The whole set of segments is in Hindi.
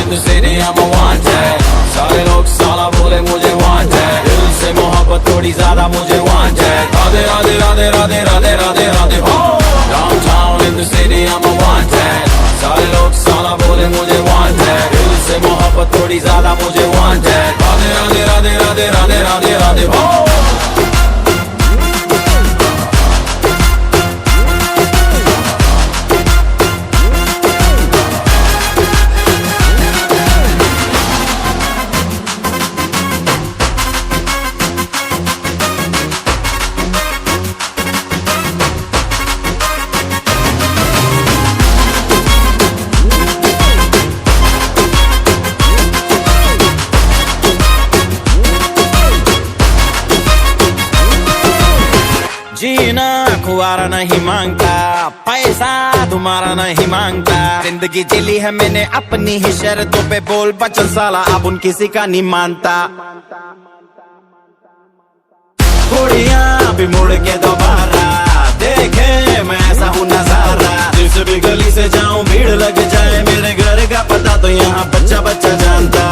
in the city, I'm a wanted. सारे लोग साला बोले मुझे wanted. दिल से मोहब्बत थोड़ी ज्यादा मुझे wanted. राधे राधे राधे राधे राधे राधे राधे हो. Downtown in the city, I'm a wanted. सारे लोग साला बोले मुझे wanted. दिल से मोहब्बत थोड़ी ज्यादा मुझे wanted. राधे राधे राधे राधे राधे राधे राधे हो. जीना खुआरा नहीं मांगता, पैसा तुम्हारा नहीं मांगता। जिंदगी जिली है मैंने अपनी ही शर्तों पे, बोल बचन साला अब उन किसी का नहीं मानता। कुड़ियाँ भी मुड़ के दोबारा देखे मैं ऐसा हूँ नजारा। जिस भी गली से जाऊं भीड़ लग जाए, मेरे घर का पता तो यहाँ बच्चा बच्चा जानता।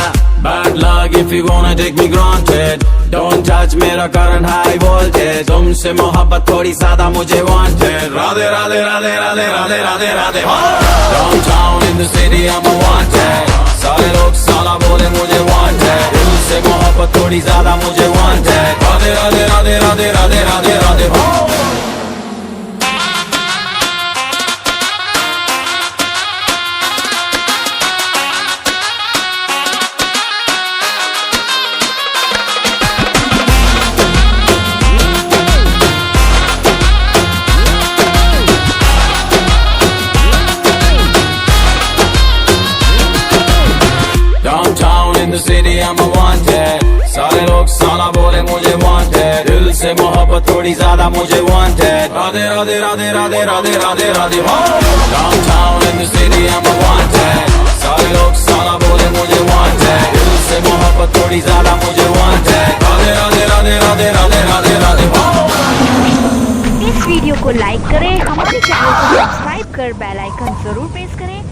Bad luck if you wanna take me granted, don't touch मेरा current high voltage। तुमसे मोहब्बत थोड़ी ज्यादा मुझे wanted। राधे राधे राधे राधे राधे राधे राधे हो। Downtown in the city I'm a wanted। सारे लोग साला बोले मुझे wanted। दिल से मोहब्बत थोड़ी ज्यादा मुझे wanted। राधे राधे राधे राधे राधे राधे राधे हो। Downtown in the city I'm a wanted। सारे लोग साला बोले मुझे wanted। दिल से मोहब्बत थोड़ी ज्यादा मुझे wanted। राधे राधे राधे राधे राधे राधे राधे हो। Downtown in the city I'm a wanted। सारे लोग साला बोले मुझे wanted। दिल से मोहब्बत थोड़ी ज्यादा मुझे wanted। राधे राधे राधे राधे राधे राधे राधे हो। इस वीडियो को लाइक करें, हमारे चैनल को सब्सक्राइब कर बेल आइकन जरूर प्रेस करें